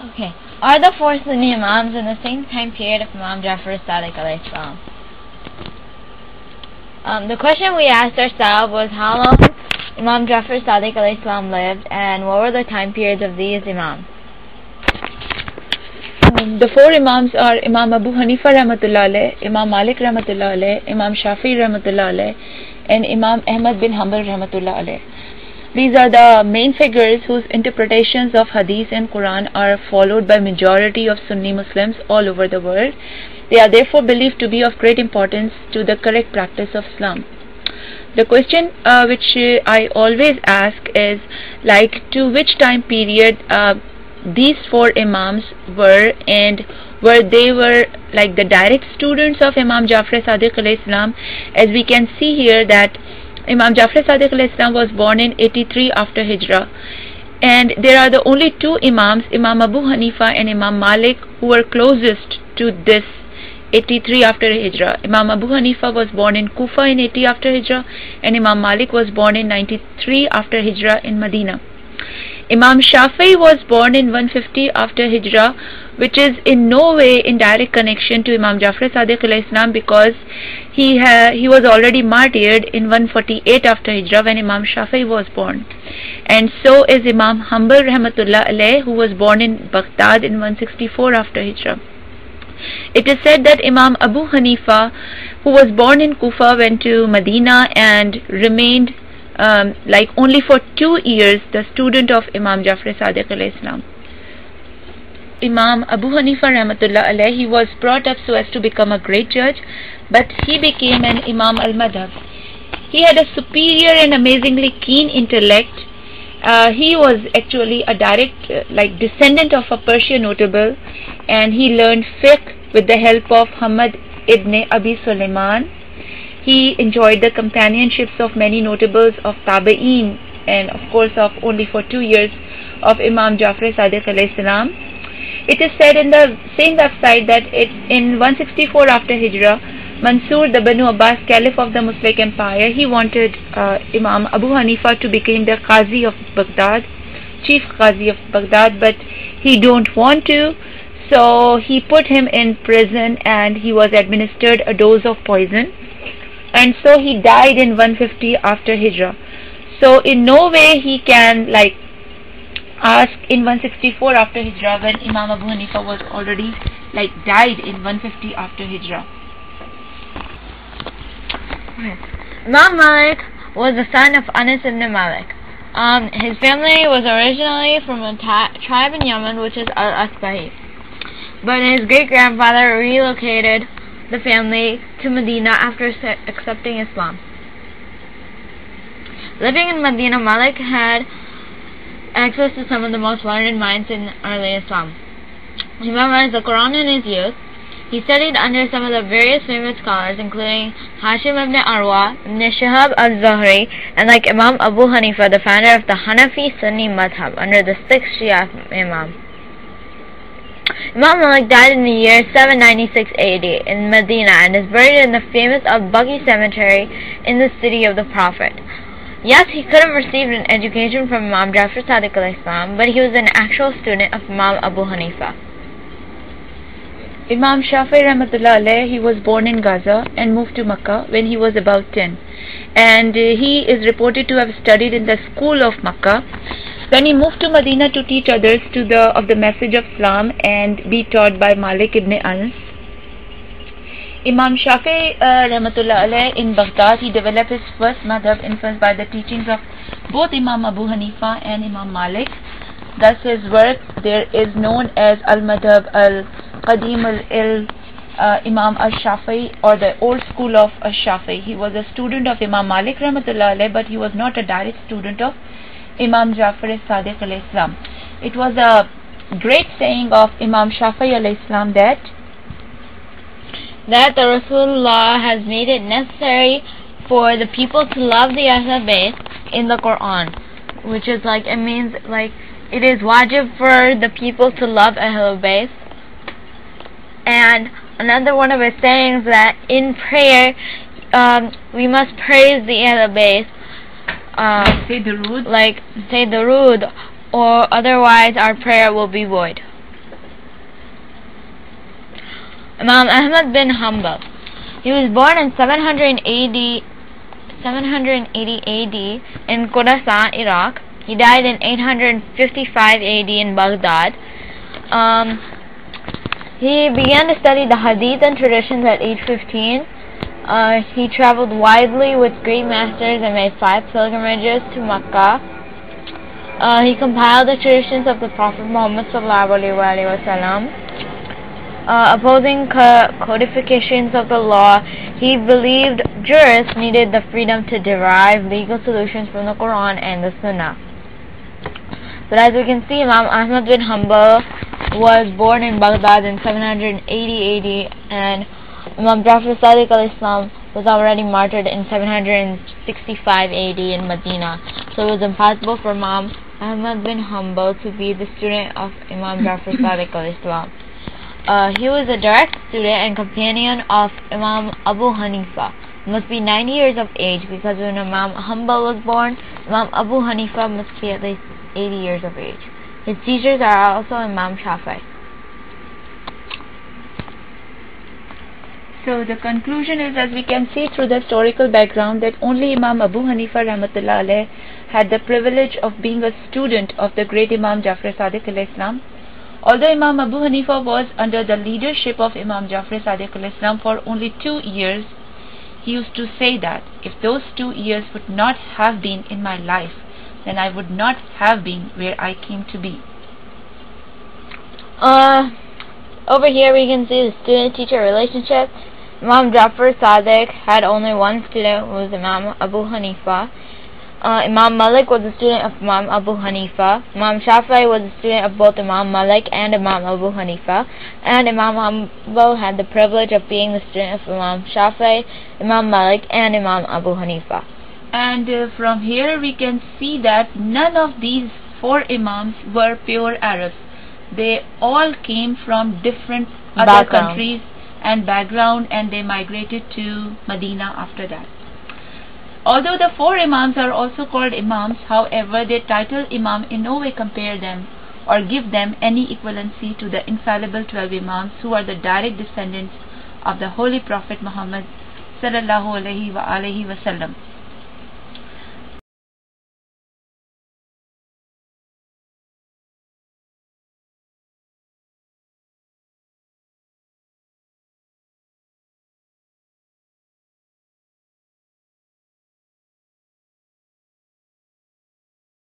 Okay. Are the four Sunni Imams in the same time period of Imam Jaffere Sadiq alayhi salam? The question we asked ourselves was how long Imam Jaffere Sadiq alayhi salam lived and what were the time periods of these Imams. The four Imams are Imam Abu Hanifa rahmatullah alayh, Imam Malik rahmatullah alayh, Imam Shafi rahmatullah alayh, and Imam Ahmad bin Hanbal rahmatullah alayh. These are the main figures whose interpretations of Hadith and Quran are followed by majority of Sunni Muslims all over the world. They are therefore believed to be of great importance to the correct practice of Islam. The question which I always ask is to which time period these four Imams were, and they were the direct students of Imam Jaffere Sadiq alayhi salam. As we can see here that Imam Jaffere Sadiq alayhi salam was born in 83 after Hijrah, and there are the only two Imams, Imam Abu Hanifa and Imam Malik, who were closest to this 83 after Hijrah. Imam Abu Hanifa was born in Kufa in 80 after Hijrah, and Imam Malik was born in 93 after Hijrah in Medina. Imam Shafi was born in 150 after Hijrah, which is in no way in direct connection to Imam Jaffere Sadiq alayhi salam, because he was already martyred in 148 after Hijrah when Imam Shafi was born. And so is Imam Hanbal rahmatullah alayh, who was born in Baghdad in 164 after Hijrah. It is said that Imam Abu Hanifa, who was born in Kufa, went to Medina and remained only for 2 years the student of Imam Jaffere Sadiq alayhi salam. Imam Abu Hanifa rahmatullah alayh, he was brought up so as to become a great judge, but he became an Imam al-Madhab. He had a superior and amazingly keen intellect. He was actually a direct descendant of a Persian notable, and he learned fiqh with the help of Hamad ibn Abi Sulaiman. He enjoyed the companionships of many notables of Tabi'een, and of course of only for 2 years of Imam Jaffere Sadiq alayhi salam. It is said in the same website that in 164 after Hijrah, Mansur, the Banu Abbas caliph of the Muslim Empire, he wanted Imam Abu Hanifa to become the Qazi of Baghdad, chief Qazi of Baghdad, but he don't want to, so he put him in prison and he was administered a dose of poison, and so he died in 150 after Hijrah. So in no way he can ask in 164 after Hijrah when Imam Abu Hanifa was already died in 150 after Hijrah. Imam Malik was the son of Anas ibn Malik. His family was originally from a tribe in Yemen, which is Al-Asbahi, but his great-grandfather relocated the family to Medina after accepting Islam. Living in Medina, Malik had access to some of the most learned minds in early Islam. He memorized the Quran in his youth. He studied under some of the various famous scholars, including Hashim ibn Arwa, Ibn Shihab al-Zuhri, and Imam Abu Hanifa, the founder of the Hanafi Sunni Madhab, under the 6th Shia Imam. Imam Malik died in the year 796 AD in Medina and is buried in the famous Al-Baqi cemetery in the city of the Prophet. Yes, he could have received an education from Imam Jaffere Sadiq alayhi salam, but he was an actual student of Imam Abu Hanifa. Imam Shafi rahmatullah alayh, he was born in Gaza and moved to Makkah when he was about 10, and he is reported to have studied in the school of Makkah. Then he moved to Medina to teach others of the message of Islam and be taught by Malik ibn Anas. Imam Shafi rahmatullah alayh, in Baghdad, he developed his first madhab influenced by the teachings of both Imam Abu Hanifa and Imam Malik. Thus his work there is known as Al-Madhab Al-Qadim Al-Imam Al-Shafi, or the old school of Al-Shafi. He was a student of Imam Malik rahmatullah alayh, but he was not a direct student of Imam Jaffere Sadiq alayhi salam. It was a great saying of Imam Shafi alayhi salam that the Rasulullah has made it necessary for the people to love the Ahlul Bayt in the Quran, which is it means it is wajib for the people to love Ahlul Bayt. And another one of his sayings that in prayer we must praise the Ahlul Bayt, say the rood, or otherwise our prayer will be void. Imam Ahmad bin Hanbal. He was born in 780 AD in Khorasan, Iraq. He died in 855 AD in Baghdad. He began to study the hadith and traditions at age 15. He traveled widely with great masters and made 5 pilgrimages to Makkah. He compiled the traditions of the Prophet Muhammad ﷺ. Opposing codifications of the law, he believed jurists needed the freedom to derive legal solutions from the Quran and the Sunnah. But as we can see, Imam Ahmad bin Hanbal was born in Baghdad in 780 AD, and Imam Jaffere Sadiq was already martyred in 765 AD in Medina. So it was impossible for Imam Ahmad bin Hanbal to be the student of Imam Jaffere Sadiq. He was a direct student and companion of Imam Abu Hanifa. He must be 90 years of age, because when Imam Hanbal was born, Imam Abu Hanifa must be at least 80 years of age. His teachers are also Imam Jaffere. So the conclusion is, as we can see through the historical background, that only Imam Abu Hanifa rahmatullah alayh had the privilege of being a student of the great Imam Jaffere Sadiq alayhi salam. Although Imam Abu Hanifa was under the leadership of Imam Jaffere Sadiq alayhi salam for only 2 years, he used to say that if those 2 years would not have been in my life, then I would not have been where I came to be. Over here we can see the student-teacher relationship. Imam Jaffere Sadiq had only one student, who was Imam Abu Hanifa. Imam Malik was a student of Imam Abu Hanifa. Imam Shafi'i was a student of both Imam Malik and Imam Abu Hanifa. And Imam Hanbal had the privilege of being the student of Imam Shafi'i, Imam Malik, and Imam Abu Hanifa. And from here we can see that none of these 4 Imams were pure Arabs. They all came from different other countries and background, and they migrated to Medina after that. Although the 4 Imams are also called Imams, however, their title Imam in no way compare them or give them any equivalency to the infallible 12 Imams, who are the direct descendants of the Holy Prophet Muhammad sallallahu alaihi wasallam.